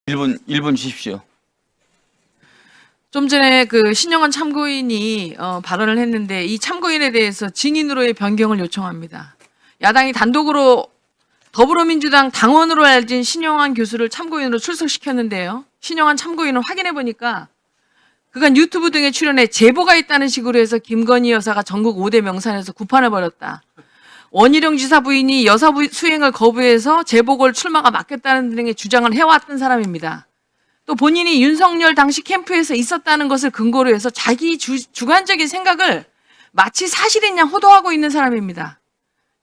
1분 주십시오. 좀 전에 그 신영환 참고인이 발언을 했는데 이 참고인에 대해서 증인으로의 변경을 요청합니다. 야당이 단독으로 더불어민주당 당원으로 알진 신영환 교수를 참고인으로 출석시켰는데요. 신영환 참고인을 확인해 보니까 그간 유튜브 등에 출연해 제보가 있다는 식으로 해서 김건희 여사가 전국 5대 명산에서 구판을 벌였다. 원희룡 지사 부인이 여사 수행을 거부해서 재보궐 출마가 막혔다는 등의 주장을 해왔던 사람입니다. 또 본인이 윤석열 당시 캠프에서 있었다는 것을 근거로 해서 자기 주관적인 생각을 마치 사실인 양 호도하고 있는 사람입니다.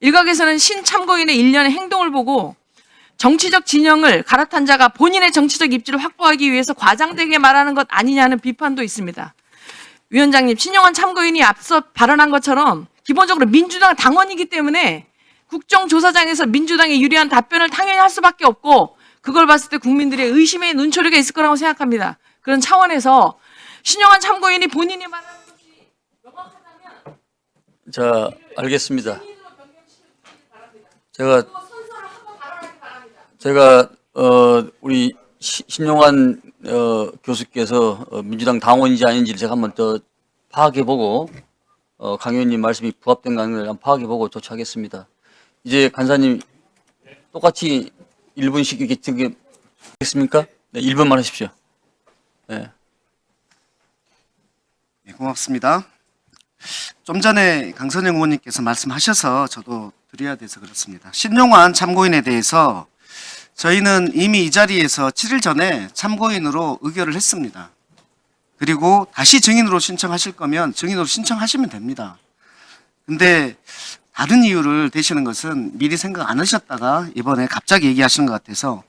일각에서는 신 참고인의 일련의 행동을 보고 정치적 진영을 갈아탄 자가 본인의 정치적 입지를 확보하기 위해서 과장되게 말하는 것 아니냐는 비판도 있습니다. 위원장님, 신영환 참고인이 앞서 발언한 것처럼 기본적으로 민주당 당원이기 때문에 국정조사장에서 민주당에 유리한 답변을 당연히 할 수밖에 없고 그걸 봤을 때 국민들의 의심의 눈초리가 있을 거라고 생각합니다. 그런 차원에서 신영환 참고인이 본인이 말하는 것이 명확하다면 자, 알겠습니다. 제가 우리 신용환 교수께서 민주당 당원인지 아닌지를 제가 한번 더 파악해보고 강 의원님 말씀이 부합된가 하는 걸 한번 파악해보고 조치하겠습니다. 이제 간사님 똑같이 1분씩 이렇게 듣겠습니까? 네, 1분만 하십시오. 네. 네, 고맙습니다. 좀 전에 강선영 의원님께서 말씀하셔서 저도 드려야 돼서 그렇습니다. 신용환 참고인에 대해서 저희는 이미 이 자리에서 7일 전에 참고인으로 의결을 했습니다. 그리고 다시 증인으로 신청하실 거면 증인으로 신청하시면 됩니다. 근데 다른 이유를 대시는 것은 미리 생각 안 하셨다가 이번에 갑자기 얘기하시는 것 같아서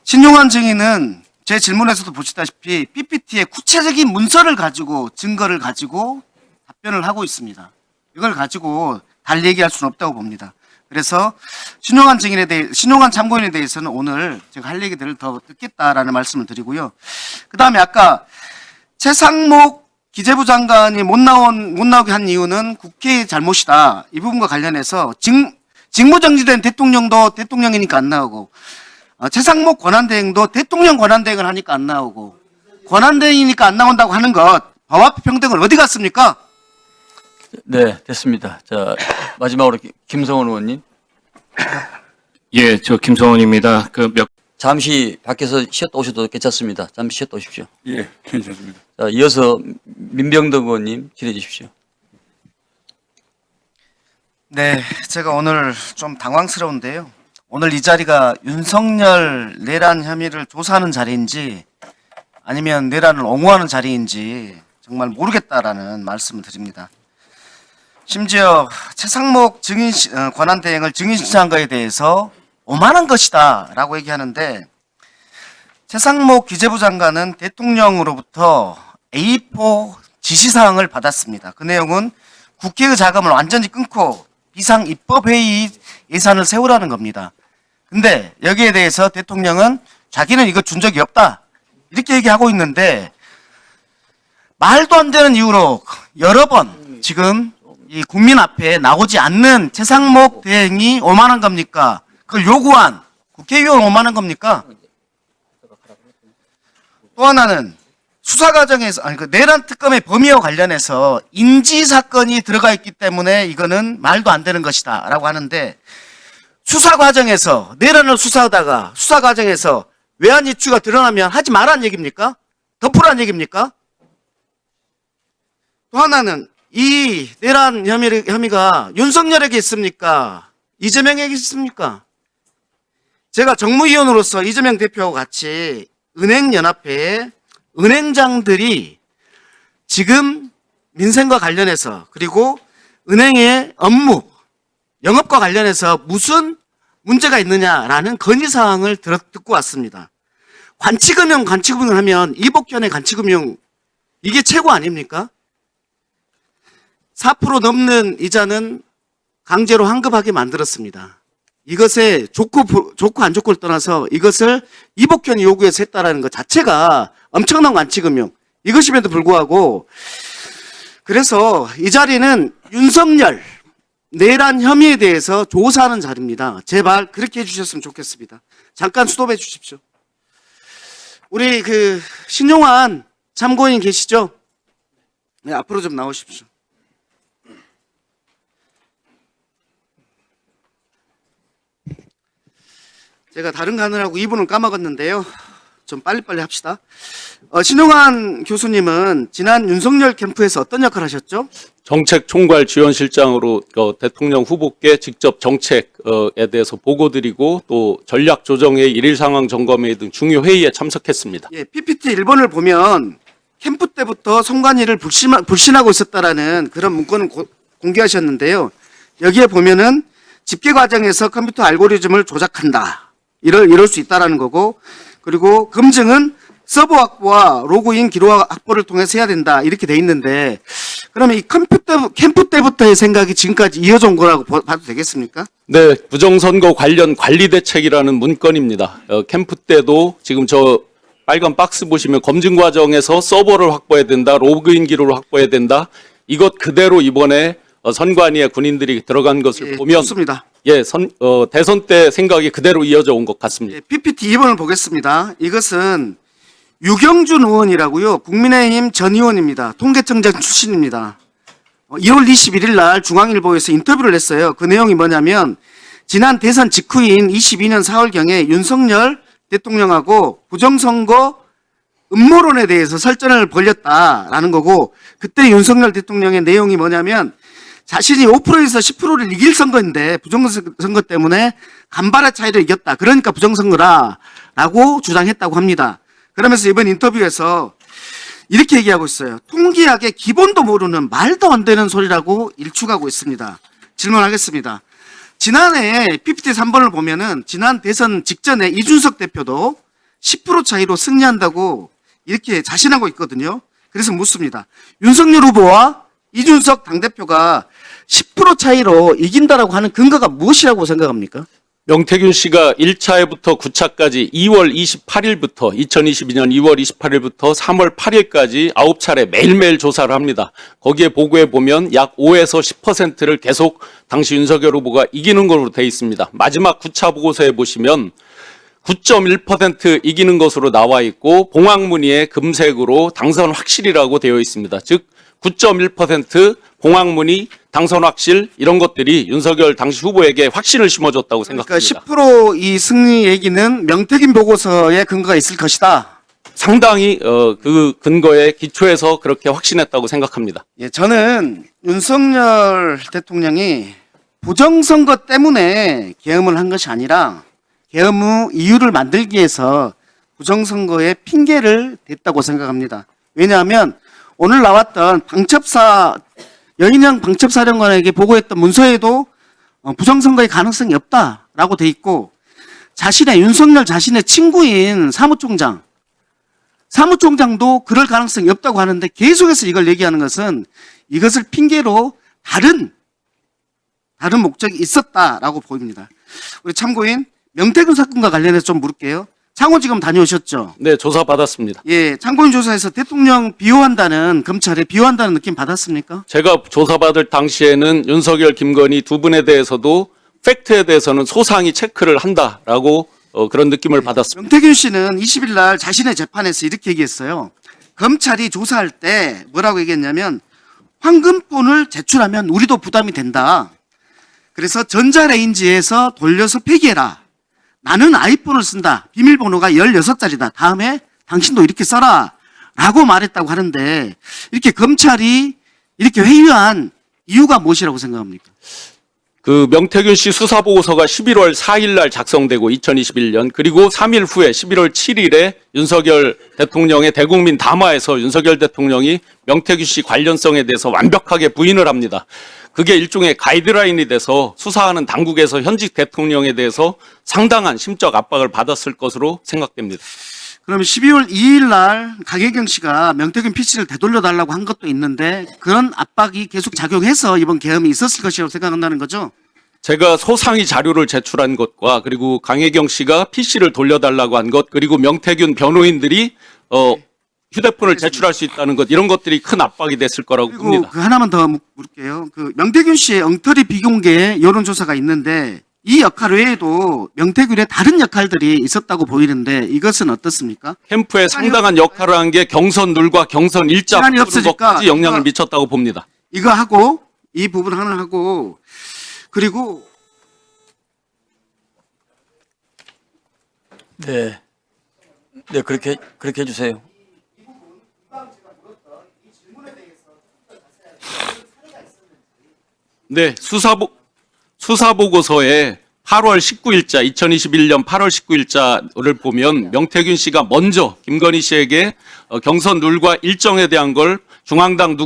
신용환 증인은 제 질문에서도 보시다시피 PPT에 구체적인 문서를 가지고 증거를 가지고 답변을 하고 있습니다. 이걸 가지고 달리 얘기할 수는 없다고 봅니다. 그래서 신용환 참고인에 대해서는 오늘 제가 할 얘기들을 더 듣겠다라는 말씀을 드리고요. 그 다음에 아까 최상목 기재부 장관이 못 나오게 한 이유는 국회의 잘못이다. 이 부분과 관련해서 직무정지된 대통령도 대통령이니까 안 나오고 최상목 권한대행도 대통령 권한대행을 하니까 안 나오고 권한대행이니까 안 나온다고 하는 것 법 앞에 평등은 어디 갔습니까? 네, 됐습니다. 자, 마지막으로 김성원 의원님. 예, 저 김성원입니다. 잠시 밖에서 쉬었다 오셔도 괜찮습니다. 잠시 쉬었다 오십시오. 예, 괜찮습니다. 자, 이어서 민병덕 의원님 질의해 주십시오. 네, 제가 오늘 좀 당황스러운데요. 오늘 이 자리가 윤석열 내란 혐의를 조사하는 자리인지 아니면 내란을 옹호하는 자리인지 정말 모르겠다라는 말씀을 드립니다. 심지어 최상목 권한대행을 증인신청한 것에 대해서 오만한 것이다 라고 얘기하는데 최상목 기재부 장관은 대통령으로부터 A4 지시사항을 받았습니다. 그 내용은 국회의 자금을 완전히 끊고 비상입법회의 예산을 세우라는 겁니다. 근데 여기에 대해서 대통령은 자기는 이거 준 적이 없다 이렇게 얘기하고 있는데 말도 안 되는 이유로 여러 번 지금 이 국민 앞에 나오지 않는 최상목 대행이 오만한 겁니까? 그걸 요구한 국회의원 오만한 겁니까? 또 하나는 수사 과정에서 그 내란 특검의 범위와 관련해서 인지 사건이 들어가 있기 때문에 이거는 말도 안 되는 것이다라고 하는데 수사 과정에서 내란을 수사하다가 수사 과정에서 외환 이슈가 드러나면 하지 말라는 얘기입니까? 덮으라는 얘기입니까? 또 하나는 이 내란 혐의가 윤석열에게 있습니까? 이재명에게 있습니까? 제가 정무위원으로서 이재명 대표하고 같이 은행연합회에 은행장들이 지금 민생과 관련해서 그리고 은행의 업무, 영업과 관련해서 무슨 문제가 있느냐라는 건의사항을 듣고 왔습니다. 관치금융 하면 이복현의 관치금융 이게 최고 아닙니까? 4% 넘는 이자는 강제로 환급하게 만들었습니다. 이것에 좋고 안 좋고를 떠나서 이것을 이복현이 요구해서 했다라는 것 자체가 엄청난 관치금융 이것임에도 불구하고 그래서 이 자리는 윤석열 내란 혐의에 대해서 조사하는 자리입니다. 제발 그렇게 해주셨으면 좋겠습니다. 잠깐 스톱해 주십시오. 우리 그 신용환 참고인 계시죠? 네, 앞으로 좀 나오십시오. 제가 다른 가느라고 이분을 까먹었는데요. 좀 빨리빨리 합시다. 신용환 교수님은 지난 윤석열 캠프에서 어떤 역할을 하셨죠? 정책총괄지원실장으로 대통령 후보께 직접 정책에 대해서 보고드리고 또 전략조정회의, 일일 상황 점검회의 등 중요 회의에 참석했습니다. 예, PPT 1번을 보면 캠프 때부터 선관위를 불신하고 있었다라는 그런 문건을 공개하셨는데요. 여기에 보면은 집계 과정에서 컴퓨터 알고리즘을 조작한다. 이럴 수 있다라는 거고, 그리고 검증은 서버 확보와 로그인 기록 확보를 통해서 해야 된다. 이렇게 돼 있는데, 그러면 이 캠프 때부터의 생각이 지금까지 이어져 온 거라고 봐도 되겠습니까? 네, 부정선거 관련 관리대책이라는 문건입니다. 캠프 때도 지금 저 빨간 박스 보시면 검증 과정에서 서버를 확보해야 된다, 로그인 기록을 확보해야 된다. 이것 그대로 이번에 선관위에 군인들이 들어간 것을 예, 보면 좋습니다. 대선 때 생각이 그대로 이어져 온 것 같습니다. 예, PPT 2번을 보겠습니다. 이것은 유경준 의원이라고요. 국민의힘 전 의원입니다. 통계청장 출신입니다. 1월 21일 날 중앙일보에서 인터뷰를 했어요. 그 내용이 뭐냐면 지난 대선 직후인 22년 4월경에 윤석열 대통령하고 부정선거 음모론에 대해서 설전을 벌였다라는 거고, 그때 윤석열 대통령의 내용이 뭐냐면 자신이 5%에서 10%를 이길 선거인데 부정선거 때문에 간발의 차이로 이겼다. 그러니까 부정선거라라고 주장했다고 합니다. 그러면서 이번 인터뷰에서 이렇게 얘기하고 있어요. 통계학의 기본도 모르는 말도 안 되는 소리라고 일축하고 있습니다. 질문하겠습니다. 지난해 PPT 3번을 보면은 지난 대선 직전에 이준석 대표도 10% 차이로 승리한다고 이렇게 자신하고 있거든요. 그래서 묻습니다. 윤석열 후보와 이준석 당대표가 10% 차이로 이긴다라고 하는 근거가 무엇이라고 생각합니까? 명태균 씨가 1차에부터 9차까지 2월 28일부터 2022년 2월 28일부터 3월 8일까지 9차례 매일매일 조사를 합니다. 거기에 보고해 보면 약 5에서 10%를 계속 당시 윤석열 후보가 이기는 걸로 돼 있습니다. 마지막 9차 보고서에 보시면 9.1% 이기는 것으로 나와 있고 봉황무늬에 금색으로 당선 확실이라고 되어 있습니다. 즉 9.1% 봉황무늬 당선 확실 이런 것들이 윤석열 당시 후보에게 확신을 심어줬다고 그러니까 생각합니다. 10%이 승리 얘기는 명태균 보고서에 근거가 있을 것이다. 상당히 그 근거에 기초해서 그렇게 확신했다고 생각합니다. 예, 저는 윤석열 대통령이 부정선거 때문에 계엄을 한 것이 아니라 계엄 후 이유를 만들기 위해서 부정선거에 핑계를 댔다고 생각합니다. 왜냐하면 오늘 나왔던 여인영 방첩사령관에게 보고했던 문서에도 부정선거의 가능성이 없다라고 돼 있고, 윤석열 자신의 친구인 사무총장도 그럴 가능성이 없다고 하는데 계속해서 이걸 얘기하는 것은 이것을 핑계로 다른 목적이 있었다라고 보입니다. 우리 참고인 명태균 사건과 관련해서 좀 물을게요. 창원지검 다녀오셨죠? 네, 조사 받았습니다. 예, 참고인 조사에서 대통령 비호한다는, 검찰에 비호한다는 느낌 받았습니까? 제가 조사받을 당시에는 윤석열, 김건희 두 분에 대해서도 팩트에 대해서는 소상히 체크를 한다라고 그런 느낌을 받았습니다. 명태균 씨는 20일 날 자신의 재판에서 이렇게 얘기했어요. 검찰이 조사할 때 뭐라고 얘기했냐면 황금폰을 제출하면 우리도 부담이 된다. 그래서 전자레인지에서 돌려서 폐기해라. 나는 아이폰을 쓴다. 비밀번호가 16자리다. 다음에 당신도 이렇게 써라. 라고 말했다고 하는데, 이렇게 검찰이 이렇게 회유한 이유가 무엇이라고 생각합니까? 그 명태균 씨 수사 보고서가 11월 4일 날 작성되고 2021년 그리고 3일 후에 11월 7일에 윤석열 대통령의 대국민 담화에서 윤석열 대통령이 명태균 씨 관련성에 대해서 완벽하게 부인을 합니다. 그게 일종의 가이드라인이 돼서 수사하는 당국에서 현직 대통령에 대해서 상당한 심적 압박을 받았을 것으로 생각됩니다. 그러면 12월 2일 날 강혜경 씨가 명태균 PC를 되돌려달라고 한 것도 있는데 그런 압박이 계속 작용해서 이번 계엄이 있었을 것이라고 생각한다는 거죠? 제가 소상히 자료를 제출한 것과 그리고 강혜경 씨가 PC를 돌려달라고 한 것 그리고 명태균 변호인들이 휴대폰을 제출할 수 있다는 것 이런 것들이 큰 압박이 됐을 거라고 그리고 봅니다. 그 하나만 더 물을게요. 그 명태균 씨의 엉터리 비공개 여론조사가 있는데 이 역할 외에도 명태균의 다른 역할들이 있었다고 보이는데 이것은 어떻습니까? 캠프에 상당한 역할을 한 게 경선 룰과 경선 일자 시간이 없으니까 것까지 영향을 이거- 미쳤다고 봅니다. 이거 하고 이 부분 하나 하고 그리고 네. 네, 그렇게 해주세요. 네, 수사보고서에 8월 19일자, 2021년 8월 19일자를 보면 명태균 씨가 먼저 김건희 씨에게 경선 룰과 일정에 대한 걸 중앙당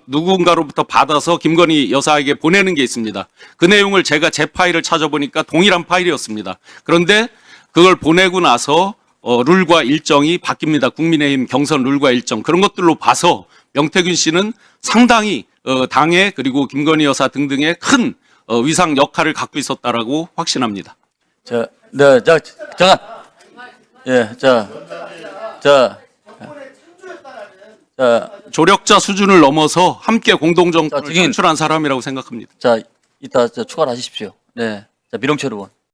누군가로부터 받아서 김건희 여사에게 보내는 게 있습니다. 그 내용을 제가 제 파일을 찾아보니까 동일한 파일이었습니다. 그런데 그걸 보내고 나서 룰과 일정이 바뀝니다. 국민의힘 경선 룰과 일정. 그런 것들로 봐서 명태균 씨는 상당히 당에 그리고 김건희 여사 등등의 큰 위상 역할을 갖고 있었다라고 확신합니다. 자, 네, 잠깐. 예, 자, 조력자 수준을 넘어서 함께 공동정권을 자, 증인. 창출한 사람이라고 생각합니다. 자, 이따 추가를 하십시오. 네. 자, 미롱철 의원.